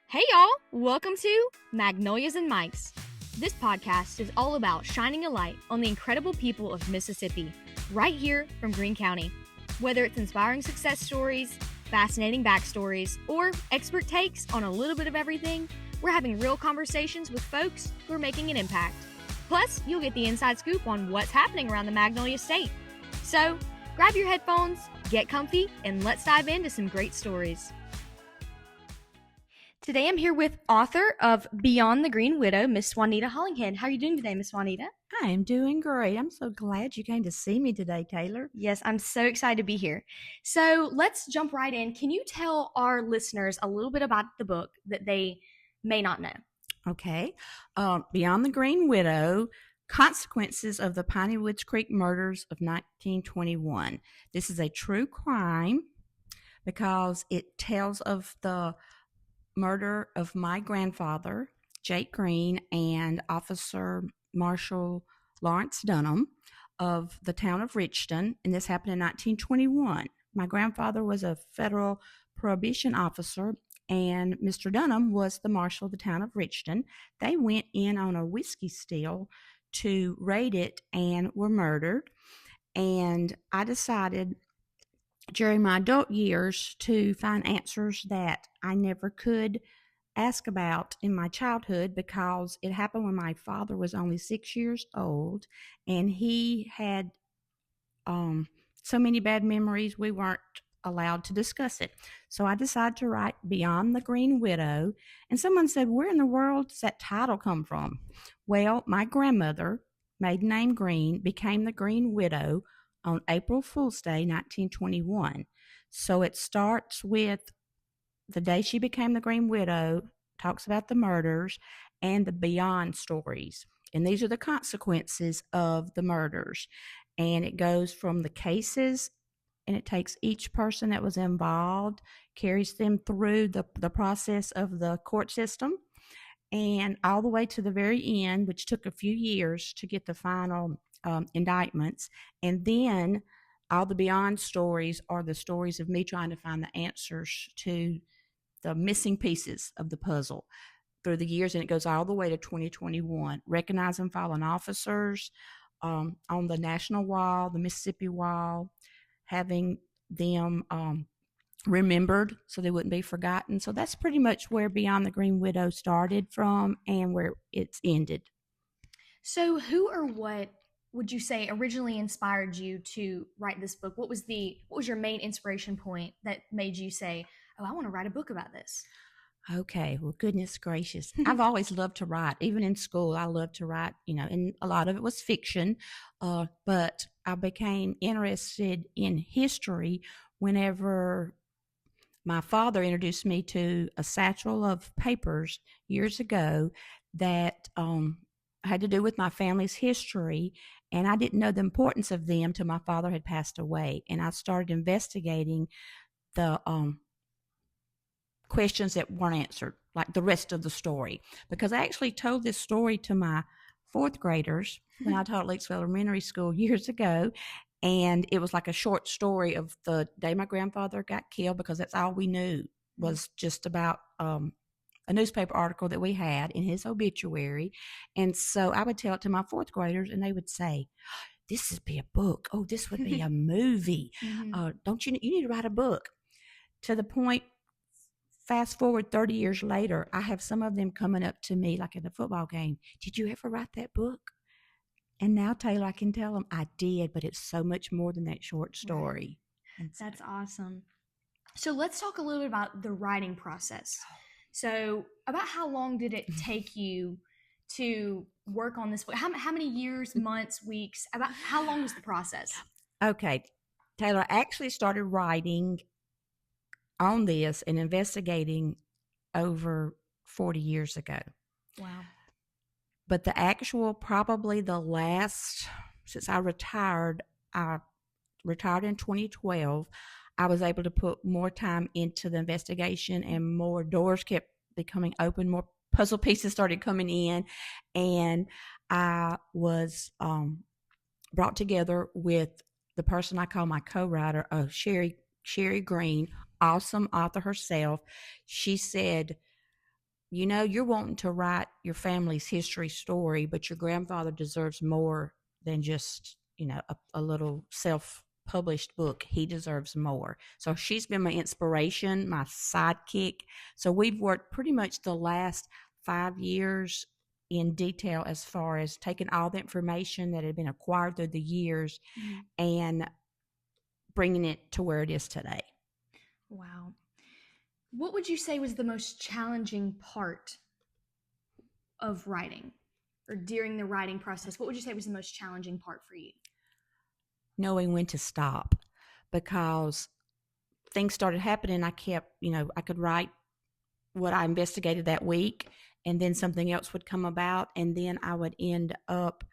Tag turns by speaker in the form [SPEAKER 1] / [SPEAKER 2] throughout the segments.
[SPEAKER 1] Hey y'all, welcome to Magnolias and Mics. This podcast is all about shining a light on the incredible people of Mississippi, right here from Greene County. Whether it's inspiring success stories, fascinating backstories, or expert takes on a little bit of everything, we're having real conversations with folks who are making an impact. Plus, you'll get the inside scoop on what's happening around the Magnolia State. So, grab your headphones, get comfy, and let's dive into some great stories. Today I'm here with author of Beyond the Green Widow, Miss Juanita Hollinghead. How are you doing today, Miss Juanita?
[SPEAKER 2] I am doing great. I'm so glad you came to see me today, Taylor.
[SPEAKER 1] Yes, I'm so excited to be here. So let's jump right in. Can you tell our listeners a little bit about the book that they may not know?
[SPEAKER 2] Okay. Beyond the Green Widow, Consequences of the Piney Woods Creek Murders of 1921. This is a true crime because it tells of the murder of my grandfather, Jake Green, and Officer Marshal Lawrence Dunham of the town of Richton, and this happened in 1921. My grandfather was a federal prohibition officer, and Mr. Dunham was the marshal of the town of Richton. They went in on a whiskey still to raid it and were murdered, and I decided during my adult years to find answers that I never could ask about in my childhood because it happened when my father was only 6 years old, and he had so many bad memories we weren't allowed to discuss it. So I decided to write Beyond the Green Widow, and someone said, where in the world does that title come from? Well, my grandmother, maiden name Green, became the Green Widow on April Fool's Day, 1921. So it starts with the day she became the Green Widow, talks about the murders and the beyond stories. And these are the consequences of the murders. And it goes from the cases, and it takes each person that was involved, carries them through the process of the court system, and all the way to the very end, which took a few years to get the final indictments. And then all the beyond stories are the stories of me trying to find the answers to the missing pieces of the puzzle through the years. And it goes all the way to 2021, recognizing fallen officers on the national wall, the Mississippi wall, having them remembered so they wouldn't be forgotten. So that's pretty much where Beyond the Green Widow started from and where it's ended.
[SPEAKER 1] So who or what would you say originally inspired you to write this book? What was your main inspiration point that made you say, oh, I want to write a book about this?
[SPEAKER 2] Okay, well, goodness gracious. I've always loved to write. Even in school, I loved to write, and a lot of it was fiction. But I became interested in history whenever my father introduced me to a satchel of papers years ago that had to do with my family's history, and I didn't know the importance of them till my father had passed away. And I started investigating the questions that weren't answered, like the rest of the story, because I actually told this story to my fourth graders when I taught Lakesville Elementary School years ago. And it was like a short story of the day my grandfather got killed, because that's all we knew was just about a newspaper article that we had in his obituary. And so I would tell it to my fourth graders, and they would say, this would be a book. Oh, this would be a movie. Don't you need to write a book? To the point, fast forward 30 years later, I have some of them coming up to me like at a football game. Did you ever write that book? And now, Taylor, I can tell them I did, but it's so much more than that short story.
[SPEAKER 1] Right. That's awesome. So let's talk a little bit about the writing process. So about how long did it take you to work on this book? How many years, months, weeks? About how long was the process?
[SPEAKER 2] Okay, Taylor, I actually started writing on this and investigating over 40 years ago.
[SPEAKER 1] Wow.
[SPEAKER 2] But the actual, probably the last, since I retired in 2012, I was able to put more time into the investigation, and more doors kept becoming open, more puzzle pieces started coming in, and I was brought together with the person I call my co-writer, Sherry Green, awesome author herself. She said, you're wanting to write your family's history story, but your grandfather deserves more than just, a little self-published book. He deserves more. So she's been my inspiration, my sidekick. So we've worked pretty much the last 5 years in detail as far as taking all the information that had been acquired through the years and bringing it to where it is today.
[SPEAKER 1] Wow. What would you say was the most challenging part of writing, or during the writing process? What would you say was the most challenging part for you?
[SPEAKER 2] Knowing when to stop, because things started happening. I kept, I could write what I investigated that week, and then something else would come about, and then I would end up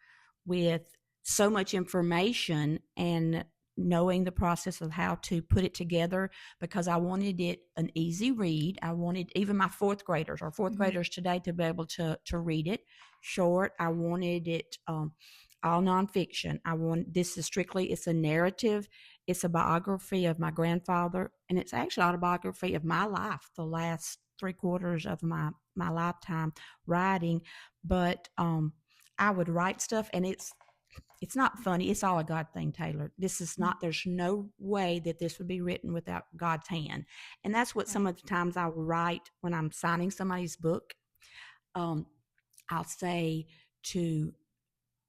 [SPEAKER 2] with so much information and knowing the process of how to put it together, because I wanted it an easy read. I wanted even my fourth graders today to be able to read it short. I wanted it all nonfiction. It's a narrative. It's a biography of my grandfather, and it's actually an autobiography of my life, the last 3/4 of my lifetime writing. But I would write stuff, and it's not funny. It's all a God thing, Taylor. This is not, there's no way that this would be written without God's hand. And that's what some of the times I will write when I'm signing somebody's book. I'll say to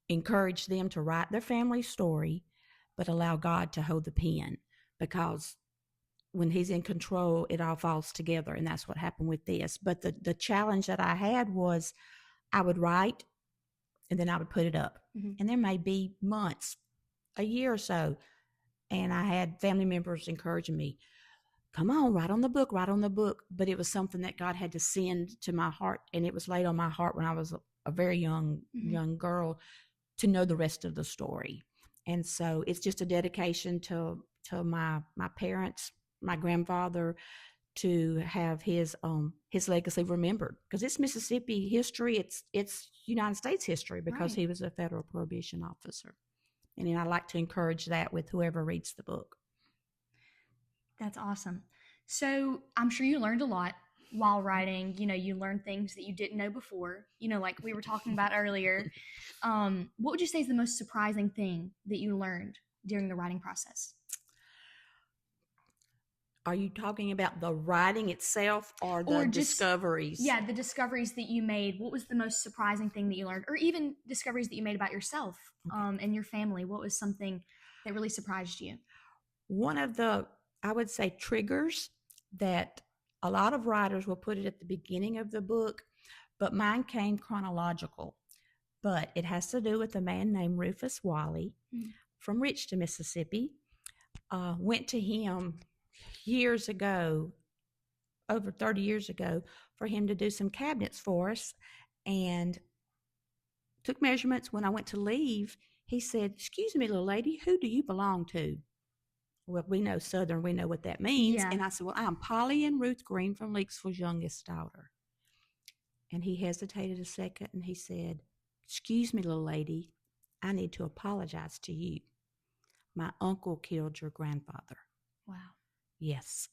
[SPEAKER 2] encourage them to write their family story, but allow God to hold the pen, because when he's in control, it all falls together. And that's what happened with this. But the challenge that I had was I would write and then I would put it up. And there may be months, a year or so. And I had family members encouraging me, come on, write on the book. But it was something that God had to send to my heart. And it was laid on my heart when I was a very young girl to know the rest of the story. And so it's just a dedication to my parents, my grandfather, to have his legacy remembered, because it's Mississippi history. It's United States history, because he was a federal probation officer. And I like to encourage that with whoever reads the book.
[SPEAKER 1] That's awesome. So I'm sure you learned a lot while writing. You learned things that you didn't know before, like we were talking about earlier. What would you say is the most surprising thing that you learned during the writing process?
[SPEAKER 2] Are you talking about the writing itself or the discoveries?
[SPEAKER 1] Yeah, the discoveries that you made. What was the most surprising thing that you learned? Or even discoveries that you made about yourself and your family? What was something that really surprised you?
[SPEAKER 2] One of the, I would say, triggers that a lot of writers will put it at the beginning of the book, but mine came chronological. But it has to do with a man named Rufus Wally from Richton, Mississippi. Went to him years ago, over 30 years ago, for him to do some cabinets for us, and took measurements. When I went to leave, he said, "Excuse me, little lady, who do you belong to?" Well, we know Southern, we know what that means. Yeah. And I said, "Well, I'm Polly and Ruth Green from Leaksville's youngest daughter." And he hesitated a second, and he said, "Excuse me, little lady, I need to apologize to you. My uncle killed your grandfather."
[SPEAKER 1] Wow.
[SPEAKER 2] Yes.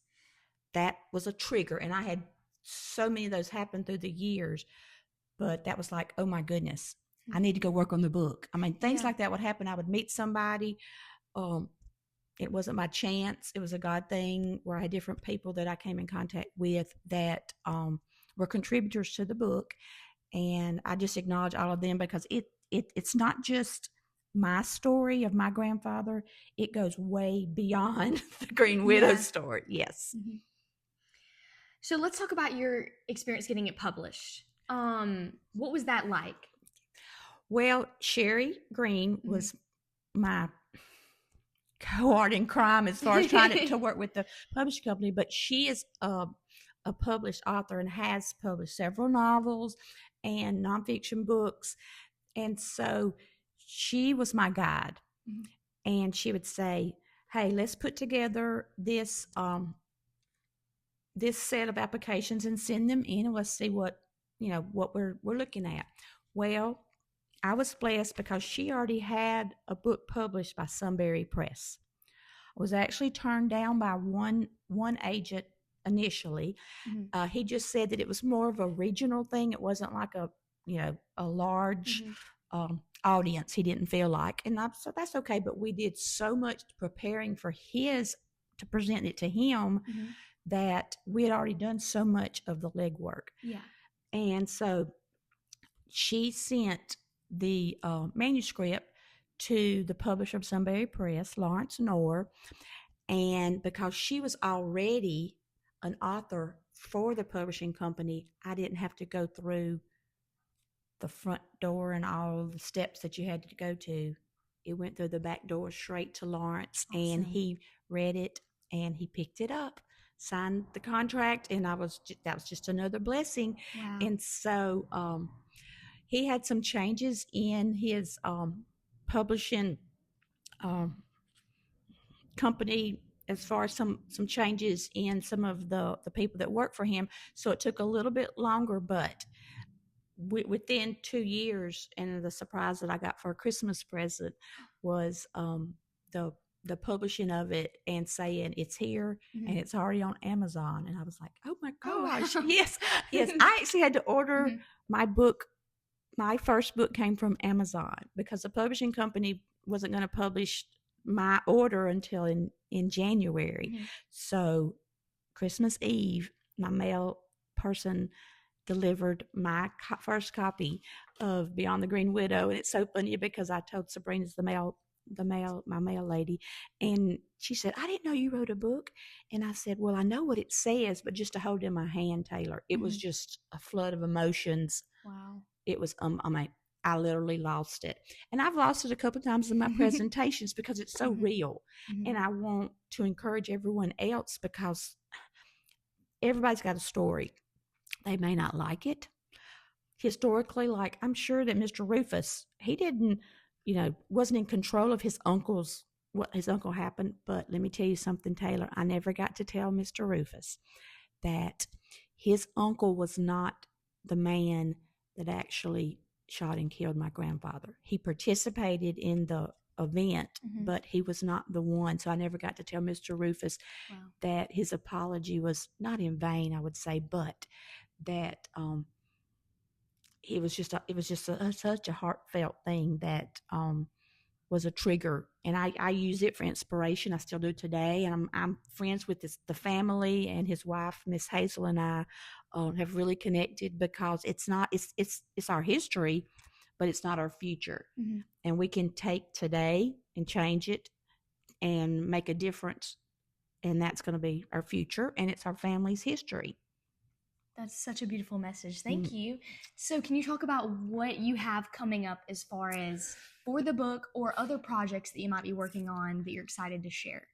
[SPEAKER 2] That was a trigger. And I had so many of those happen through the years, but that was like, oh my goodness, I need to go work on the book. I mean, things like that would happen. I would meet somebody. It wasn't by chance. It was a God thing, where I had different people that I came in contact with that were contributors to the book. And I just acknowledge all of them, because it's not just my story of my grandfather. It goes way beyond the Green Widow story. Yes.
[SPEAKER 1] Mm-hmm. So let's talk about your experience getting it published. What was that like?
[SPEAKER 2] Well, Sherry Green was my cohort in crime as far as trying to work with the publishing company, but she is a published author and has published several novels and nonfiction books. And so she was my guide. And she would say, "Hey, let's put together this this set of applications and send them in, and let's see what we're looking at." Well, I was blessed because she already had a book published by Sunbury Press. I was actually turned down by one agent initially.
[SPEAKER 1] Mm-hmm.
[SPEAKER 2] He just said that it was more of a regional thing. It wasn't like a large audience. He didn't feel like, and so that's okay. But we did so much preparing for to present it to him that we had already done so much of the legwork.
[SPEAKER 1] Yeah.
[SPEAKER 2] And so she sent the manuscript to the publisher of Sunbury Press, Lawrence Knorr, and because she was already an author for the publishing company, I didn't have to go through the front door and all the steps that you had to go to. It went through the back door straight to Lawrence,
[SPEAKER 1] Awesome.
[SPEAKER 2] and he read it and he picked it up, signed the contract, and that was just another blessing.
[SPEAKER 1] Wow.
[SPEAKER 2] And so he had some changes in his publishing company as far as some changes in some of the people that work for him. So it took a little bit longer, but within 2 years, and the surprise that I got for a Christmas present was the publishing of it and saying it's here and it's already on Amazon. And I was like, oh my gosh.
[SPEAKER 1] Oh, wow.
[SPEAKER 2] Yes. I actually had to order my book. My first book came from Amazon because the publishing company wasn't going to publish my order until in January. So Christmas Eve, my mail person delivered my first copy of Beyond the Green Widow. And it's so funny because I told Sabrina's my mail lady, and she said, I didn't know you wrote a book. And I said, well, I know what it says, but just to hold in my hand, Taylor, it was just a flood of emotions.
[SPEAKER 1] Wow.
[SPEAKER 2] It was, I literally lost it. And I've lost it a couple of times in my presentations because it's so real. And I want to encourage everyone else because everybody's got a story. They may not like it. Historically, like I'm sure that Mr. Rufus, he didn't, wasn't in control of what his uncle happened. But let me tell you something, Taylor. I never got to tell Mr. Rufus that his uncle was not the man that actually shot and killed my grandfather. He participated in the event, but he was not the one. So I never got to tell Mr. Rufus that his apology was not in vain, I would say, but that it was just such a heartfelt thing that was a trigger, and I use it for inspiration. I still do today, and I'm friends with the family and his wife, Miss Hazel, and I have really connected because it's our history, but it's not our future, and we can take today and change it and make a difference, and that's going to be our future, and it's our family's history.
[SPEAKER 1] That's such a beautiful message. Thank you. So can you talk about what you have coming up as far as for the book or other projects that you might be working on that you're excited to share?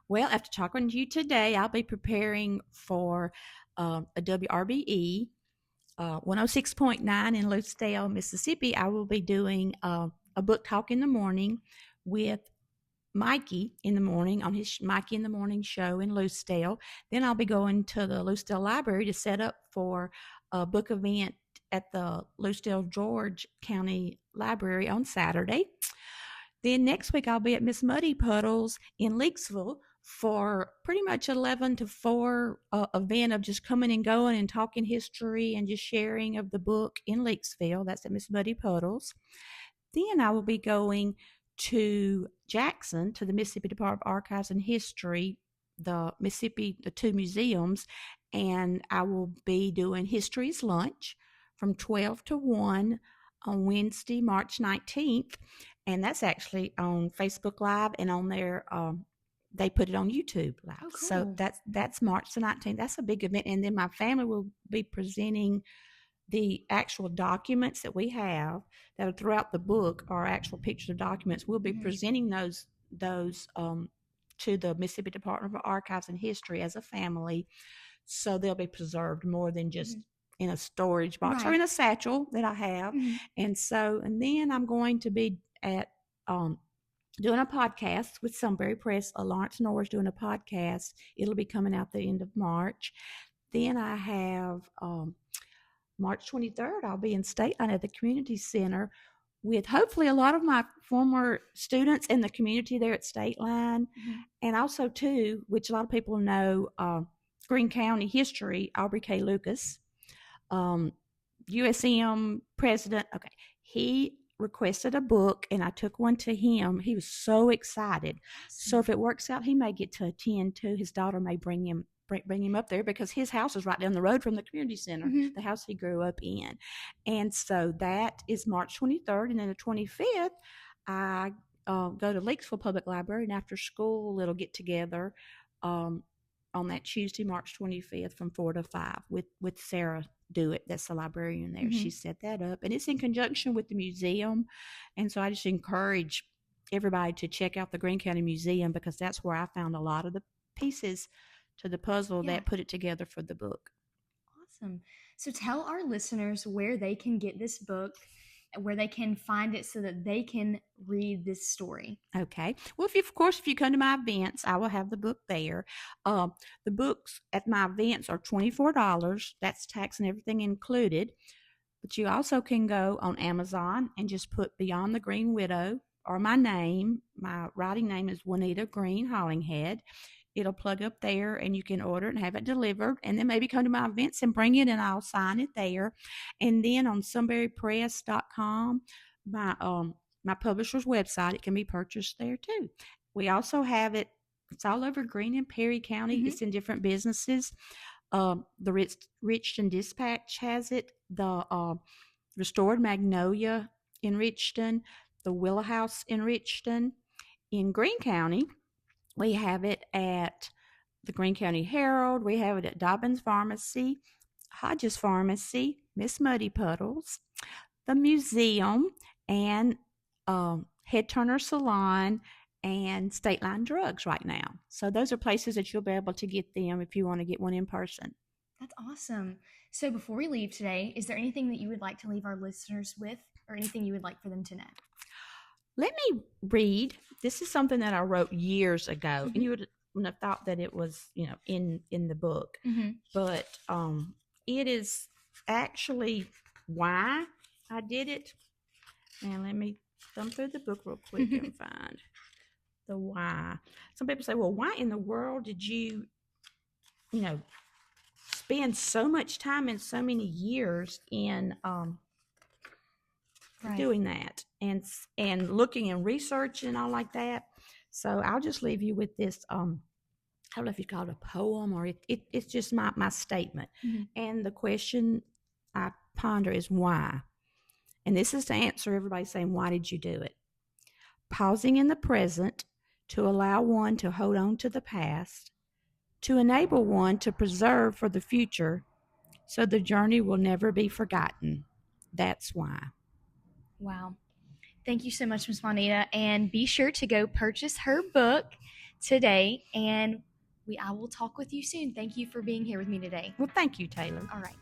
[SPEAKER 2] Well, after talking to you today, I'll be preparing for a WRBE 106.9 in Lucedale, Mississippi. I will be doing a book talk in the morning with Mikey in the morning on his Mikey in the Morning show in Lucedale. Then I'll be going to the Lucedale Library to set up for a book event at the Lucedale George County Library on Saturday. Then next week I'll be at Miss Muddy Puddles in Leakesville for pretty much 11 to 4 event of just coming and going and talking history and just sharing of the book in Leakesville. That's at Miss Muddy Puddles. Then I will be going to Jackson, to the Mississippi Department of Archives and History, the two museums, and I will be doing History's Lunch from 12 to 1 on Wednesday, March 19th, and that's actually on Facebook Live, and on there, they put it on YouTube Live.
[SPEAKER 1] Oh, cool.
[SPEAKER 2] So that's March the 19th. That's a big event, and then my family will be presenting the actual documents that we have that are throughout the book, are actual pictures of documents. We'll be presenting those to the Mississippi Department of Archives and History as a family, so they'll be preserved more than just in a storage box or in a satchel that I have. And then I'm going to be at doing a podcast with Sunbury Press. Lawrence Knorr is doing a podcast. It'll be coming out the end of March. Then I have March 23rd, I'll be in State Line at the Community Center with hopefully a lot of my former students in the community there at State Line. And also, too, which a lot of people know, Greene County history, Aubrey K. Lucas, USM president. Okay, he requested a book, and I took one to him. He was so excited. So if it works out, he may get to attend too. His daughter may bring him up there because his house is right down the road from the community center, the house he grew up in. And so that is March 23rd, and then the 25th, I go to Lakesville Public Library, and after school, it'll get together on that Tuesday, March 25th, from 4 to 5 with Sarah Dewitt. That's the librarian there. She set that up, and it's in conjunction with the museum. And so I just encourage everybody to check out the Greene County Museum, because that's where I found a lot of the pieces to the puzzle that put it together for the book.
[SPEAKER 1] Awesome. So tell our listeners where they can get this book, where they can find it so that they can read this story.
[SPEAKER 2] Okay. Well, if you come to my events, I will have the book there. The books at my events are $24. That's tax and everything included. But you also can go on Amazon and just put Beyond the Green Widow, or my name. My writing name is Juanita Green Hollinghead. It'll plug up there, and you can order it and have it delivered, and then maybe come to my events and bring it, and I'll sign it there. And then on sunburypress.com, my publisher's website, it can be purchased there too. We also have it. It's all over Greene and Perry County. It's in different businesses. The Richton Dispatch has it. The Restored Magnolia in Richton. The Willow House in Richton. In Greene County, we have it at the Greene County Herald. We have it at Dobbins Pharmacy, Hodges Pharmacy, Miss Muddy Puddles, the museum, and Head Turner Salon, and State Line Drugs right now. So those are places that you'll be able to get them if you want to get one in person.
[SPEAKER 1] That's awesome. So before we leave today, is there anything that you would like to leave our listeners with, or anything you would like for them to know?
[SPEAKER 2] Let me read. This is something that I wrote years ago, and you wouldn't have thought that it was, in the book. But it is actually why I did it. And let me thumb through the book real quick and find the why. Some people say, well, why in the world did you, spend so much time and so many years in doing that and looking and research and all like that? So I'll just leave you with this. I don't know if you call it a poem, or it's just my statement. And the question I ponder is why. And this is to answer everybody saying, why did you do it? Pausing in the present to allow one to hold on to the past, to enable one to preserve for the future, so the journey will never be forgotten. That's why.
[SPEAKER 1] Wow. Thank you so much, Ms. Juanita. And be sure to go purchase her book today. And I will talk with you soon. Thank you for being here with me today.
[SPEAKER 2] Well, thank you, Taylor.
[SPEAKER 1] All right.